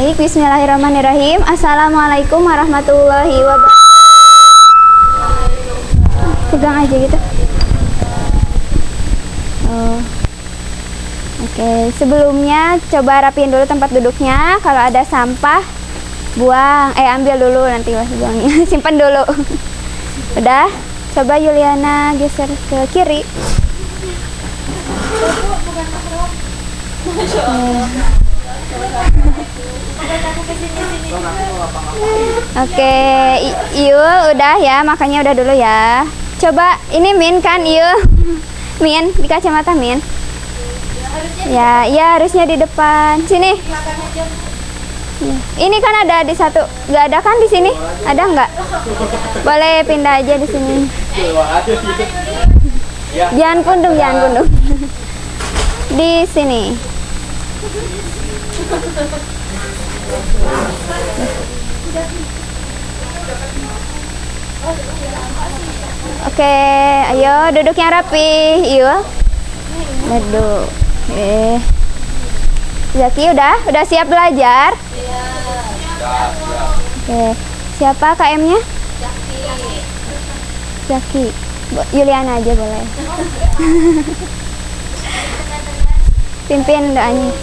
Baik, bismillahirrahmanirrahim. Assalamualaikum warahmatullahi wabarakatuh. Pegang aja gitu. Oke, sebelumnya coba rapiin dulu tempat duduknya. Kalau ada sampah, buang. Ambil dulu, nanti masih buangnya. Simpan dulu. Udah, coba Yuliana geser ke kiri. Oke, Yul udah ya, makanya udah dulu ya. Coba ini Min kan Yul. Min, di kacamata Min. Ya, iya harusnya di depan. Sini. Ini kan ada di satu. Nggak ada kan di sini? Ada nggak? Boleh pindah aja di sini. Jangan pundung, jangan pundung. Di sini. Oke, ayo duduknya rapi. Yuk. Duduk. Oke. Zaki udah siap belajar? Oke. Siapa KM-nya? Zaki. Yuliana aja boleh. Pimpin doanya.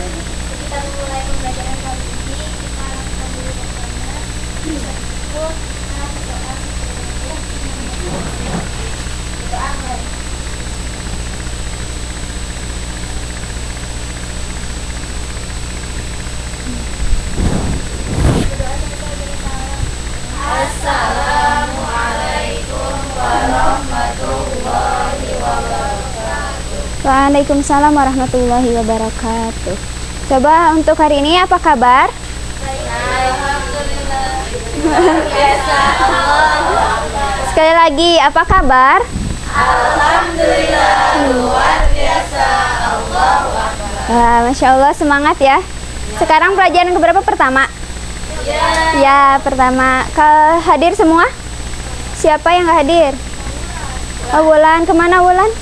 Assalamualaikum warahmatullahi wabarakatuh. Waalaikumsalam warahmatullahi wabarakatuh. Coba untuk hari ini apa kabar? Alhamdulillah. Biasa Allah. Sekali lagi, apa kabar? Alhamdulillah. Luar biasa Allah. Wah, Masya Allah, semangat ya. Sekarang pelajaran keberapa pertama? Ya, pertama. Kalau hadir semua? Siapa yang nggak hadir? Oh, Wulan. Kemana Wulan?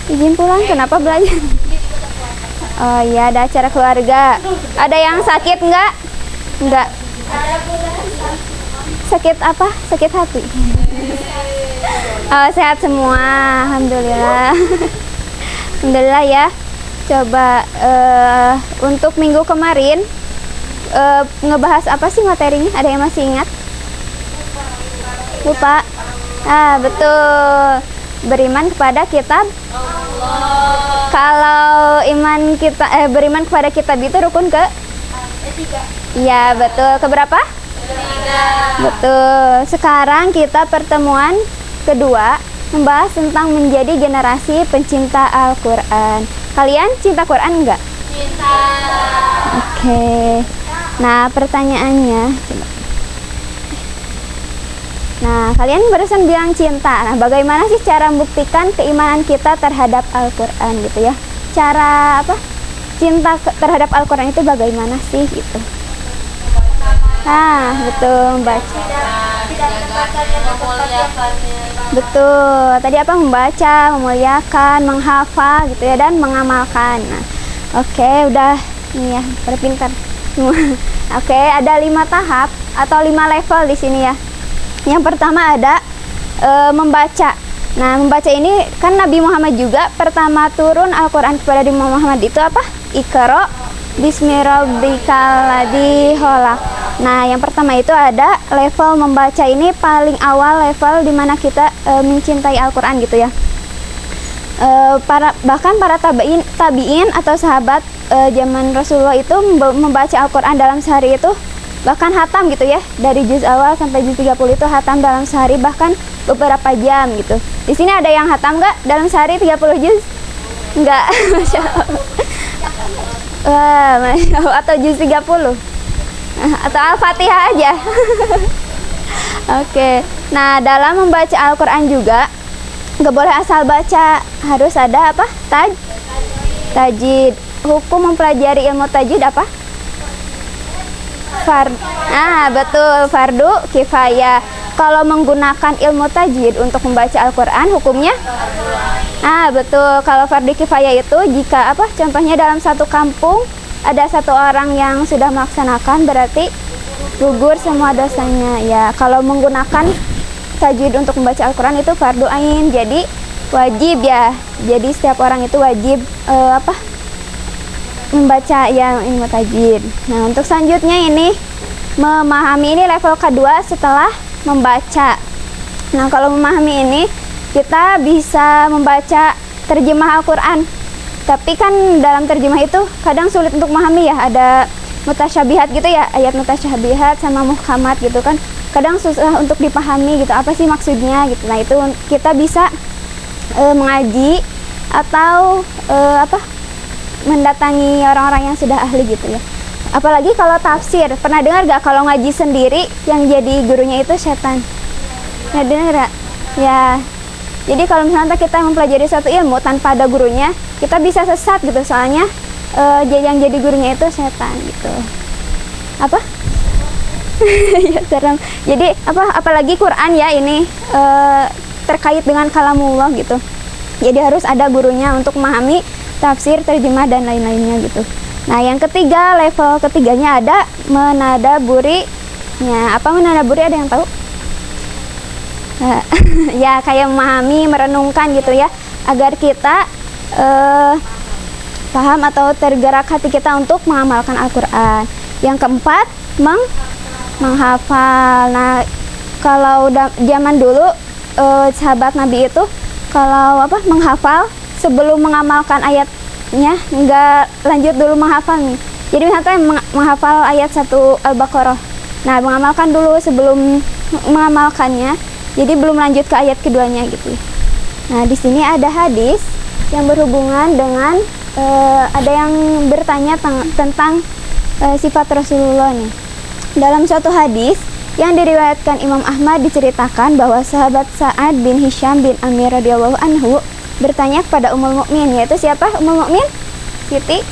Izin pulang. Kenapa belajar? Oh iya, ada acara keluarga. Ada yang sakit nggak? Nggak. Sakit apa? Sakit hati. Oh, sehat semua. Alhamdulillah. Alhamdulillah ya. Coba untuk minggu kemarin ngebahas apa sih materinya? Ada yang masih ingat? Lupa. Betul. Beriman kepada kitab Allah. Kalau iman kita beriman kepada kitab itu rukun ke? Iya, betul. Keberapa? Ketiga. Betul. Sekarang kita pertemuan kedua membahas tentang menjadi generasi pencinta Al-Qur'an. Kalian cinta Quran enggak? Cinta. Oke. Nah, pertanyaannya coba. Nah, kalian barusan bilang cinta. Nah, bagaimana sih cara membuktikan keimanan kita terhadap Al-Qur'an gitu ya? Cara apa? Cinta terhadap Al-Qur'an itu bagaimana sih gitu? Betul, membaca. Betul. Tadi apa? Membaca, memuliakan, menghafal gitu ya, dan mengamalkan. Nah, oke, udah nih ya, berpintar semua. Oke, ada 5 tahap atau 5 level di sini ya. Yang pertama ada membaca. Nah, membaca ini kan Nabi Muhammad juga pertama turun Al-Qur'an kepada Nabi Muhammad itu apa? Iqra bismi rabbikal ladzi khalaq. Nah, yang pertama itu ada level membaca, ini paling awal level dimana kita mencintai Al-Qur'an gitu ya. Bahkan para tabiin atau sahabat zaman Rasulullah itu membaca Al-Qur'an dalam sehari itu bahkan hatam gitu ya, dari juz awal sampai juz 30 itu hatam dalam sehari, bahkan beberapa jam gitu. Di sini ada yang hatam nggak dalam sehari 30 juz? Nggak. Masya Allah. Wah, Masya Allah. Atau juz 30 atau Al-Fatihah aja. Oke. Nah, dalam membaca Al-Qur'an juga nggak boleh asal baca, harus ada apa? Tajwid. Hukum mempelajari ilmu tajwid apa? Betul, fardu kifayah. Kalau menggunakan ilmu tajwid untuk membaca Al-Qur'an hukumnya? Betul. Kalau fardu kifayah itu jika apa? Contohnya dalam satu kampung ada satu orang yang sudah melaksanakan berarti gugur semua dosanya. Ya, kalau menggunakan tajwid untuk membaca Al-Quran itu fardu ain, jadi wajib ya. Jadi setiap orang itu wajib membaca yang ilmu tajwid. Nah, untuk selanjutnya ini memahami, ini level kedua setelah membaca. Nah, kalau memahami ini kita bisa membaca terjemah Al-Quran. Tapi kan dalam terjemah itu kadang sulit untuk memahami ya, ada mutasyabihat gitu ya, ayat mutasyabihat sama muhkamat gitu kan. Kadang susah untuk dipahami gitu, apa sih maksudnya gitu. Nah, itu kita bisa mengaji atau mendatangi orang-orang yang sudah ahli gitu ya. Apalagi kalau tafsir, pernah dengar gak kalau ngaji sendiri yang jadi gurunya itu setan? Ya, dengar gak? Ya, jadi kalau misalnya kita mempelajari suatu ilmu tanpa ada gurunya, kita bisa sesat gitu, soalnya yang jadi gurunya itu setan gitu. Apa? Ya, serem. Jadi apalagi Quran ya, ini terkait dengan kalamullah gitu. Jadi harus ada gurunya untuk memahami tafsir, terjemah dan lain-lainnya gitu. Nah, yang ketiga, level ketiganya ada menadaburi. Ya, apa menadaburi, ada yang tahu? Ya, kayak memahami, merenungkan gitu ya, agar kita paham atau tergerak hati kita untuk mengamalkan Al-Quran. Yang keempat, menghafal. Nah, kalau zaman dulu sahabat Nabi itu kalau menghafal sebelum mengamalkan ayatnya, nggak lanjut dulu menghafal nih. Jadi misalnya menghafal ayat 1 Al-Baqarah. Nah, mengamalkan dulu sebelum mengamalkannya. Jadi belum lanjut ke ayat keduanya gitu. Nah, di sini ada hadis yang berhubungan dengan ada yang bertanya tentang sifat Rasulullah nih. Dalam suatu hadis yang diriwayatkan Imam Ahmad diceritakan bahwa sahabat Sa'ad bin Hisham bin Amir radhiyallahu anhu bertanya kepada Ummul Mukmin, yaitu siapa Ummul Mukmin? Siti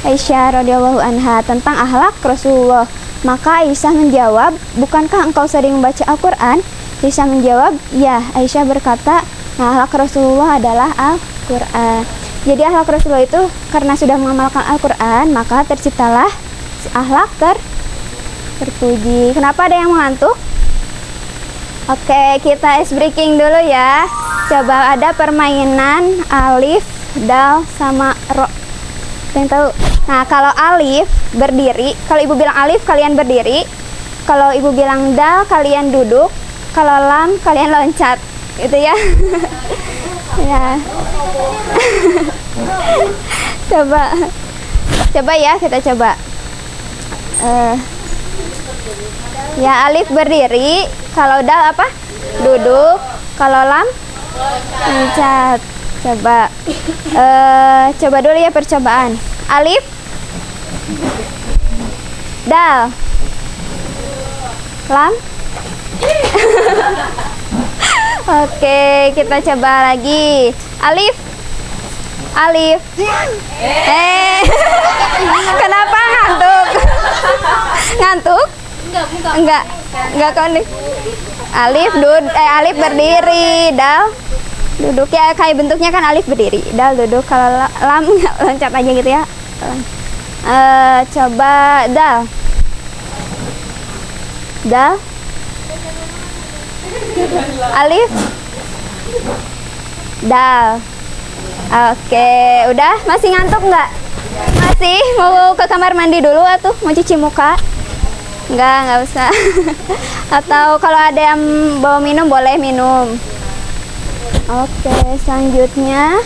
Aisyah radhiyallahu anha, tentang akhlak Rasulullah. Maka Aisyah menjawab, "Bukankah engkau sering membaca Al-Quran?" Aisyah menjawab, "Ya." Aisyah berkata, "Nah, akhlak Rasulullah adalah Al-Quran." Jadi akhlak Rasulullah itu karena sudah mengamalkan Al-Quran, maka terciptalah akhlak terpuji. Kenapa ada yang mengantuk? Oke, kita ice breaking dulu ya. Coba ada permainan alif, dal, sama ro. Yang tahu? Nah, kalau alif berdiri, kalau ibu bilang alif kalian berdiri, kalau ibu bilang dal kalian duduk, kalau lam kalian loncat, gitu ya. Ya. Coba ya, kita coba. Ya, alif berdiri, kalau dal apa? Duduk, kalau lam loncat. Coba coba dulu ya percobaan. Alif, dal, lam. Oke, kita coba lagi. Alif, kenapa ngantuk? Ngantuk? Enggak kau nih. Alif berdiri, dal duduk ya, kayak bentuknya kan alif berdiri, dal duduk, kalau lam loncat aja gitu ya. Coba dal, alif, dal. Oke, udah? Masih ngantuk nggak? Masih? Mau ke kamar mandi dulu atau mau cuci muka? Nggak usah. Atau kalau ada yang bawa minum, boleh minum. Oke, selanjutnya.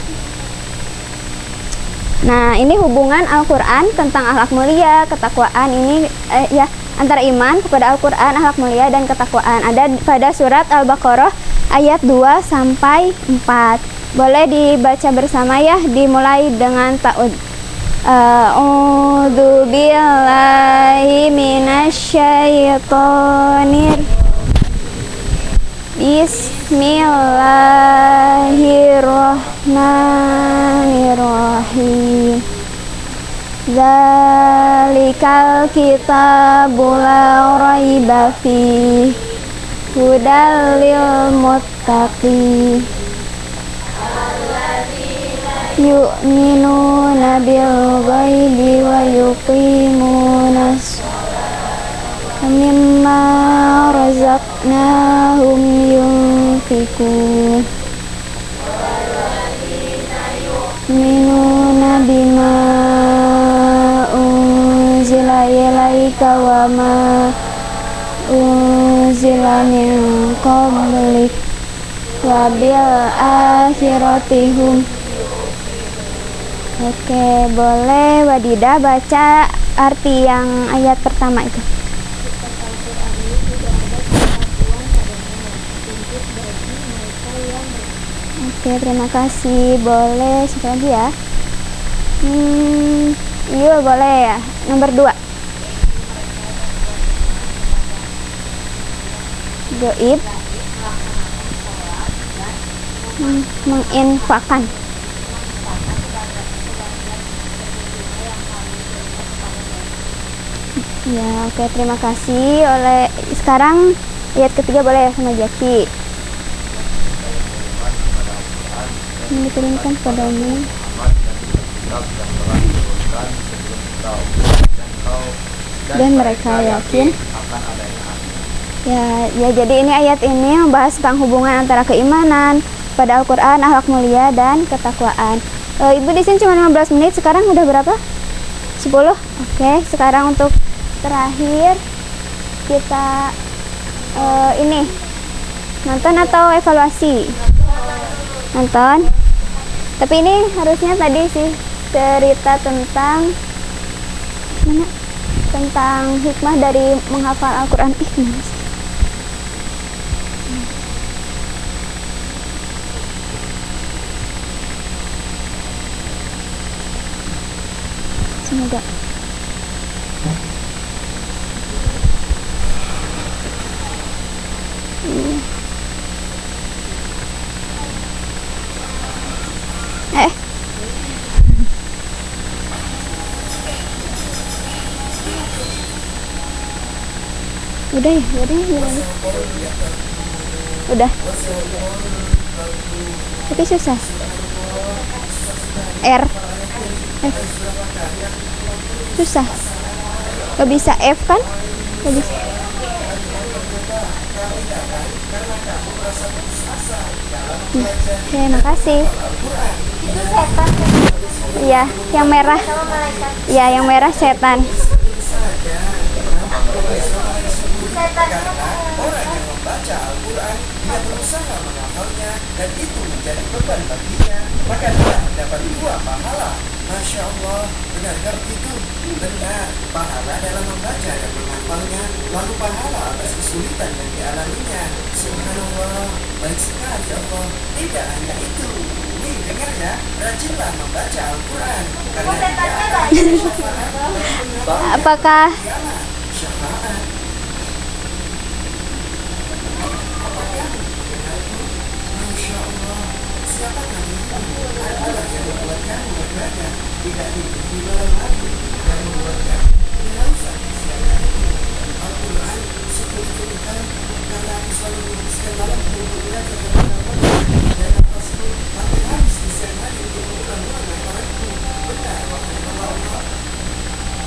Nah, ini hubungan Al-Quran tentang akhlak mulia, ketakwaan. Ini ya, antara iman kepada Al-Quran, akhlak mulia, dan ketakwaan. Ada pada surat Al-Baqarah ayat 2 sampai 4. Boleh dibaca bersama ya, dimulai dengan ta'ud. A'udzu billahi minasyaitonir. Bismillahirrahmanirrahim. Dzalikal kitabul la raiba fihi hudal lil muttaqin. yu'minuna bil ghaibi wa yuqimunas mimma razaqnahum yunfikun minuna bima unzila ilaika wa ma unzila min qablik wa bil akhiratihum. Oke, boleh Wadida baca arti yang ayat pertama itu. Oke, terima kasih. Boleh siapa lagi ya? Iya boleh ya. Nomor 2. Goib menginfakkan. Ya, oke, terima kasih. Oleh sekarang ayat ketiga boleh ya sama Jaki. Yang diturunkan padamu dan mereka yakin. Ya, jadi ini ayat ini membahas tentang hubungan antara keimanan pada Al-Quran, akhlak mulia, dan ketakwaan. Ibu di sini cuma 15 menit, sekarang udah berapa? 10? Oke, sekarang untuk terakhir kita ini nonton atau evaluasi? Nonton. Tapi ini harusnya tadi sih cerita tentang mana? Tentang hikmah dari menghafal Al-Quran. Gimana sih? Semoga. Udah ya, udah. Tapi susah. F. Susah. Gak bisa F kan? Gak bisa. Oke, makasih. Itu setan. Iya, yang merah. Iya, yang merah setan. Orang yang membaca Al-Quran, dia berusaha menghafalnya dan itu menjadi beban baginya, maka dia mendapat 2 pahala. Masya Allah, benar itu? Benar, pahala dalam membaca dan menghafalnya, lalu pahala atas kesulitan yang dialaminya. Subhanallah, baik sekali Allah. Tidak hanya itu, nih dengar ya, rajinlah membaca Al-Quran karena tidak akan syafaat. Apakah Syafaat. Masya Allah, siapa kamu? Adalah yang membuat kamu berada tidak di malam hari dan membuat kamu kehausan di siang hari. Al-Quran seperti Tuhan karena aku selalu menghabiskan malam untuk belajar kepada Allah dan nafasku makin habis di siang hari untuk mengulang hafalanku. Benar, wahai Allah.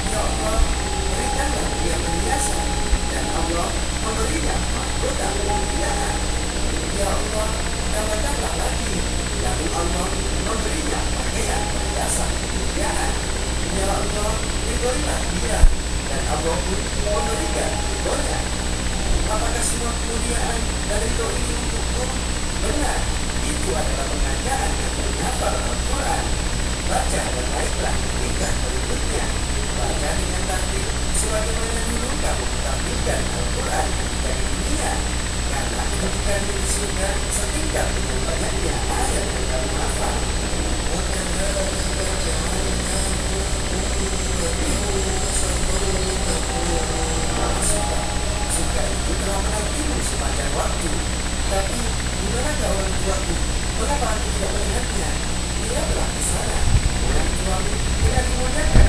Ya Allah, berikanlah dia perhiasan dan Allah memberinya mahkota kemuliaan. Ya Allah, tambahkanlah lagi. Lalu Allah memberinya pakaian perhiasan kemuliaan. Ya Allah, ridhoilah dia dan Allah pun memberikan ridhonya. Apakah semua kemuliaan dan ridho ini untukku? Benar, itu adalah pengajaran yang menghafal Al-Quran. Baca dan baiklah tingkat berikutnya. Baca dengan takdir sebagaimana dulu kamu mentampilkan Al-Quran ketika di dunia. Karena kedudukan di surga setingkat dengan banyaknya ayat yang kamu hafal. Surga itu telah menantimu sepanjang waktu. Tapi dimana orang tuaku? Mengapa aku tidak melihatnya? Dia telah ke sana. Orang tuamu tidak dimudahkan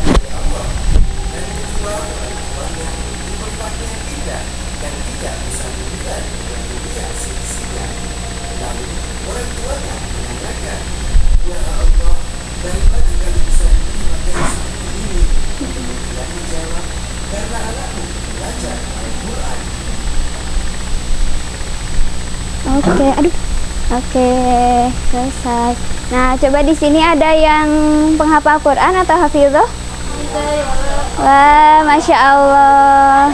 Oke, aduh. Oke, selesai. Nah, coba di sini ada yang penghafal Quran atau hafizah? Wah, masya Allah.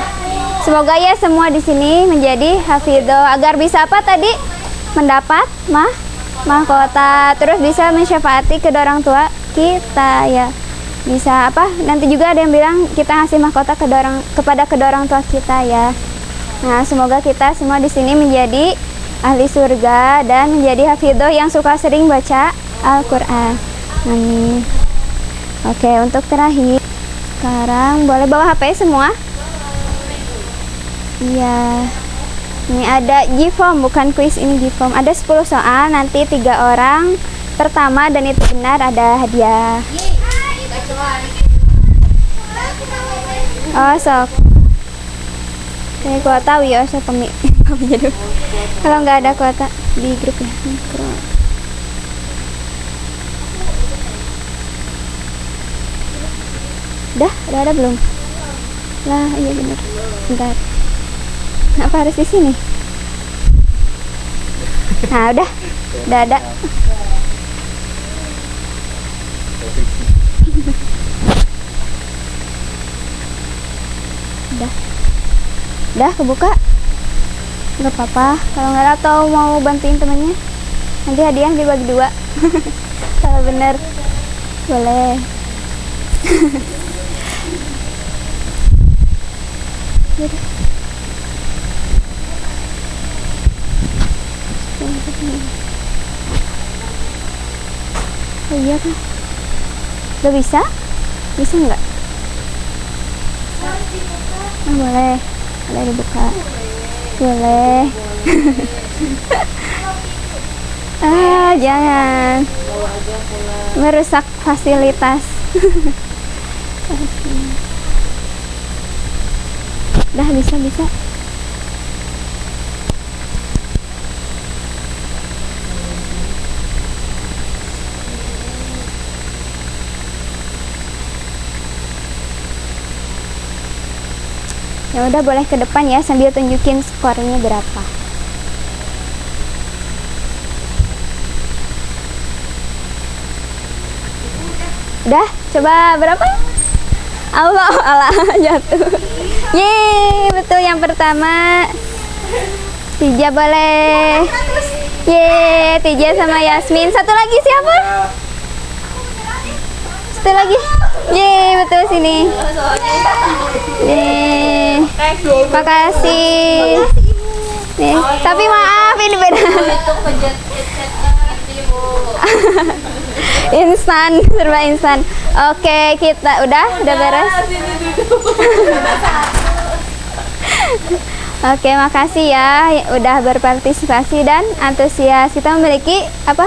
Semoga ya semua di sini menjadi hafizah agar bisa apa tadi? Mendapat mahkota, terus bisa mensyafaati kedua orang tua kita ya. Bisa apa? Nanti juga ada yang bilang kita ngasih mahkota kepada kedua orang tua kita ya. Nah, semoga kita semua di sini menjadi ahli surga dan menjadi hafidhoh yang suka sering baca Al-Quran. Amin. Oke, untuk terakhir, sekarang boleh bawa HP semua? Iya. Ini ada G-form, bukan kuis, ini G-form. Ada 10 soal, nanti 3 orang pertama dan itu benar ada hadiah. Oh, sok. Saya kuota tahu ya, saya jadi. Kalau nggak ada kuota di grup ya. Udah ada belum? Lah, iya bener. Bentar. Kenapa harus di sini? Nah, udah ada. Udah kebuka? Nggak apa-apa. Kalau nggak atau mau bantuin temennya, nanti hadiah dibagi 2. Kalau bener boleh. Yaudah. Oh iya kan? Udah bisa? Bisa nggak? Boleh dibuka. Boleh. Jangan merusak fasilitas. Udah bisa. Ya udah, boleh ke depan ya sambil tunjukin skornya berapa. Udah, coba berapa? Allah jatuh. Yeay, betul yang pertama. Tija boleh. Yeay, Tija sama Yasmin. Satu lagi siapa? Satu lagi. Yeay, betul sini. Yeay. Makasih. Nih, tapi maaf ini beda. Serba instan. Oke, kita udah beres. Oke, makasih ya udah berpartisipasi dan antusias. Kita memiliki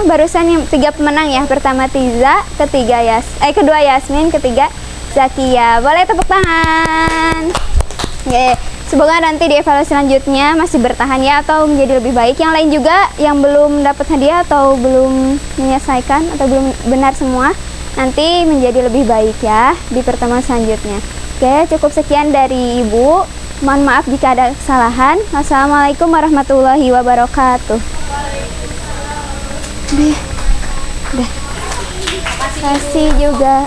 barusan yang 3 pemenang ya. Pertama Tiza, kedua Yasmin, ketiga Zakia. Boleh tepuk tangan. Oke, semoga nanti di evaluasi selanjutnya masih bertahan ya atau menjadi lebih baik. Yang lain juga yang belum dapat hadiah atau belum menyelesaikan atau belum benar semua, nanti menjadi lebih baik ya di pertemuan selanjutnya. Oke, cukup sekian dari Ibu. Mohon maaf jika ada kesalahan. Wassalamualaikum warahmatullahi wabarakatuh. Udah. Kasih juga.